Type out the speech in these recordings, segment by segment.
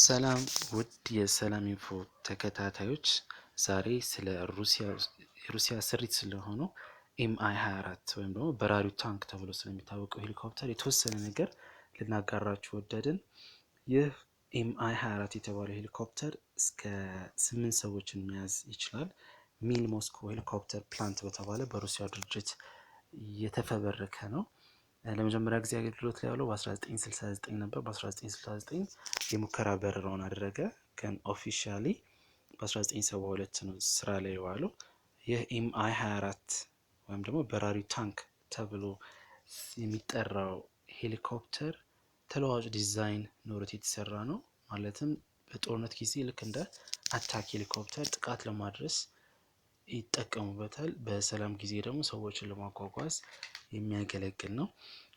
ሰላም ውድ የሰላም ኢንፎ ተከታታዮች፣ ዛሬ ስለ የሩሲያ ስሪት ስለሆነው ኤምአይ 24 ወይም ደግሞ በራሪው ታንክ ተብሎ ስለሚታወቀው ሄሊኮፕተር የተወሰነ ነገር ልናጋራችሁ ወደድን። ይህ ኤምአይ 24 የተባለው ሄሊኮፕተር እስከ 8 ሰዎችን መያዝ ይችላል። ሚል ሞስኮ ሄሊኮፕተር ፕላንት በተባለ በሩሲያ ድርጅት የተፈበረከ ነው። ለመጀመሪያ ጊዜ አገልግሎት ላይ ያለው በ1969 ነበር። በ1969 የሙከራ በረራውን አደረገ፣ ግን ኦፊሻሊ በ1972 ነው ስራ ላይ የዋለው። ይህ ኤምአይ 24 ወይም ደግሞ በራሪ ታንክ ተብሎ የሚጠራው ሄሊኮፕተር ተለዋዋጭ ዲዛይን ኖሮት የተሰራ ነው። ማለትም በጦርነት ጊዜ ልክ እንደ አታክ ሄሊኮፕተር ጥቃት ለማድረስ ይጠቀሙበታል። በሰላም ጊዜ ደግሞ ሰዎችን ለማጓጓዝ የሚያገለግል ነው።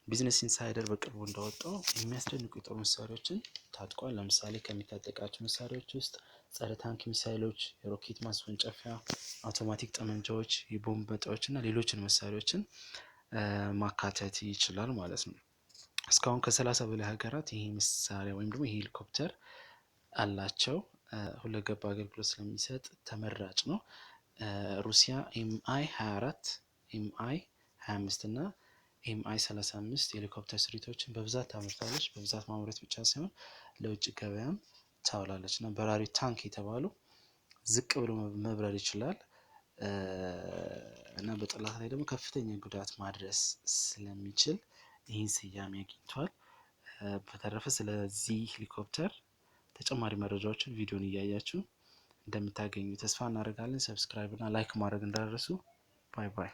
ቢዝነስ ኢንሳይደር በቅርቡ እንዳወጣው የሚያስደንቁ የጦር መሳሪያዎችን ታጥቋል። ለምሳሌ ከሚታጠቃቸው መሳሪያዎች ውስጥ ጸረ ታንክ ሚሳይሎች፣ የሮኬት ማስወንጨፊያ፣ አውቶማቲክ ጠመንጃዎች፣ የቦምብ መጣዎች እና ሌሎችን መሳሪያዎችን ማካተት ይችላል ማለት ነው። እስካሁን ከ30 በላይ ሀገራት ይሄ መሳሪያ ወይም ደግሞ ይሄ ሄሊኮፕተር አላቸው። ሁለገብ አገልግሎት ስለሚሰጥ ተመራጭ ነው። ሩሲያ ኤምአይ 24፣ ኤምአይ 25 እና ኤምአይ 35 ሄሊኮፕተር ስሪቶችን በብዛት ታመርታለች። በብዛት ማምረት ብቻ ሳይሆን ለውጭ ገበያም ታውላለች እና በራሪ ታንክ የተባለው ዝቅ ብሎ መብረር ይችላል እና በጠላት ላይ ደግሞ ከፍተኛ ጉዳት ማድረስ ስለሚችል ይህን ስያሜ አግኝቷል። በተረፈ ስለዚህ ሄሊኮፕተር ተጨማሪ መረጃዎችን ቪዲዮን እያያችሁ እንደምታገኙ ተስፋ እናደርጋለን። ሰብስክራይብ እና ላይክ ማድረግ እንዳትረሱ። ባይ ባይ።